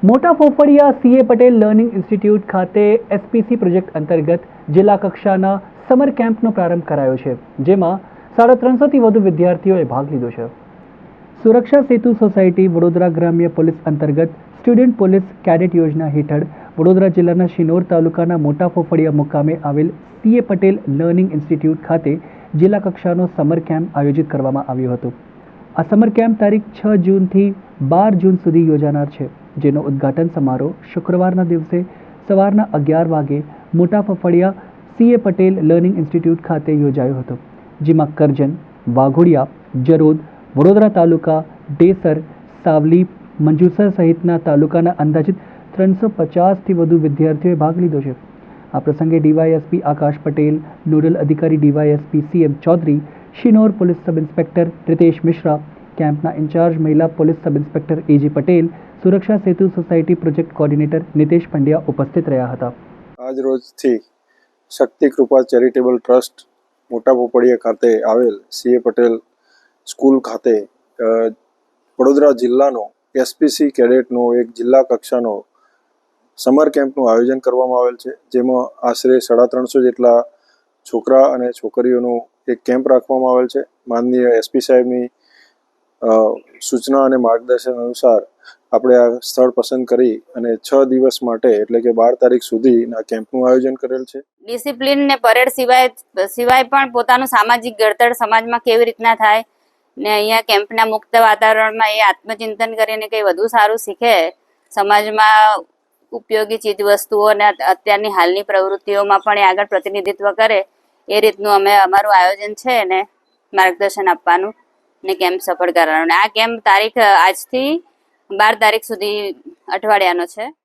મોટા Fofadiya CA Patel learning institute ખાતે SPC project અંતર્ગત જિલ્લા કક્ષાના સમર કેમ્પનો પ્રારંભ કરાયો છે, જેમાં 350થી વધુ વિદ્યાર્થીઓએ ભાગ લીધો છે. સુરક્ષા સેતુ સોસાયટી વડોદરા ગ્રામ્ય પોલીસ અંતર્ગત સ્ટુડન્ટ પોલીસ કેડેટ યોજના હેઠળ વડોદરા જિલ્લાના શિનોર તાલુકાના મોટા ફોફડિયા મુકામે આવેલ સીએ પટેલ લર્નિંગ ઇન્સ્ટિટ્યૂટ ખાતે જિલ્લા કક્ષાનો સમર કેમ્પ આયોજિત કરવામાં આવ્યો હતો. આ સમર કેમ્પ તારીખ 6 જૂનથી 12 જૂન સુધી યોજાનાર છે, જેનો ઉદ્ઘાટન સમારોહ શુક્રવારના દિવસે સવારના 11 વાગે મોટા ફફડિયા સીએ પટેલ લર્નિંગ ઇન્સ્ટિટ્યૂટ ખાતે યોજાયો હતો, જેમાં કરજણ, વાઘોડિયા, જરોદ, વડોદરા તાલુકા, ડેસર, સાવલી, મંજુસર સહિતના તાલુકાના અંદાજિત 350થી વધુ વિદ્યાર્થીઓએ ભાગ લીધો છે. આ પ્રસંગે ડીવાયએસપી આકાશ પટેલ, નોડલ અધિકારી DYSP CM Chaudhari, Shinor police sub inspector Ritesh Mishra, કેમ્પના ઇન્ચાર્જ મહિલા police sub inspector AG Patel, Suraksha Setu society project coordinator Nitesh Pandya ઉપસ્થિત રહ્યા હતા. આજ રોજથી શક્તિ કૃપા ચેરિટેબલ ટ્રસ્ટ મોટા પોપડિયા ખાતે આવેલ સીએ પટેલ સ્કૂલ ખાતે વડોદરા જિલ્લાનો એસપીસી કેડેટનો એક જિલ્લા કક્ષાનો સમર કેમ્પનું આયોજન કરવામાં આવેલ છે, જેમાં આશરે 350 જેટલા છોકરા અને છોકરીઓનો એક કેમ્પ રાખવામાં આવેલ છે. માનનીય એસપી સાહેબની સૂચના અને માર્ગદર્શન અનુસાર આપણે આ સ્થળ પસંદ કરી અને 6 દિવસ માટે એટલે કે 12 તારીખ સુધીના કેમ્પનું આયોજન કરેલ છે. ડિસિપ્લિન ને પરેડ સિવાય પણ પોતાનું સામાજિક ઘડતર સમાજમાં કેવી રીતના થાય ને અહીંયા કેમ્પના મુક્ત વાતાવરણમાં એ આત્મચિંતન કરીને કંઈ વધુ સારું શીખે, સમાજમાં ઉપયોગી ચીજ વસ્તુઓ અને અત્યારની હાલની પ્રવૃત્તિઓમાં પણ એ આગળ પ્રતિનિધિત્વ કરે, એ રીતનું અમારું આયોજન છે ને માર્ગદર્શન આપવાનું ને કેમ્પ સફળ કરવાનો. આ કેમ્પ તારીખ આજથી 12 તારીખ સુધી અઠવાડિયાનો છે.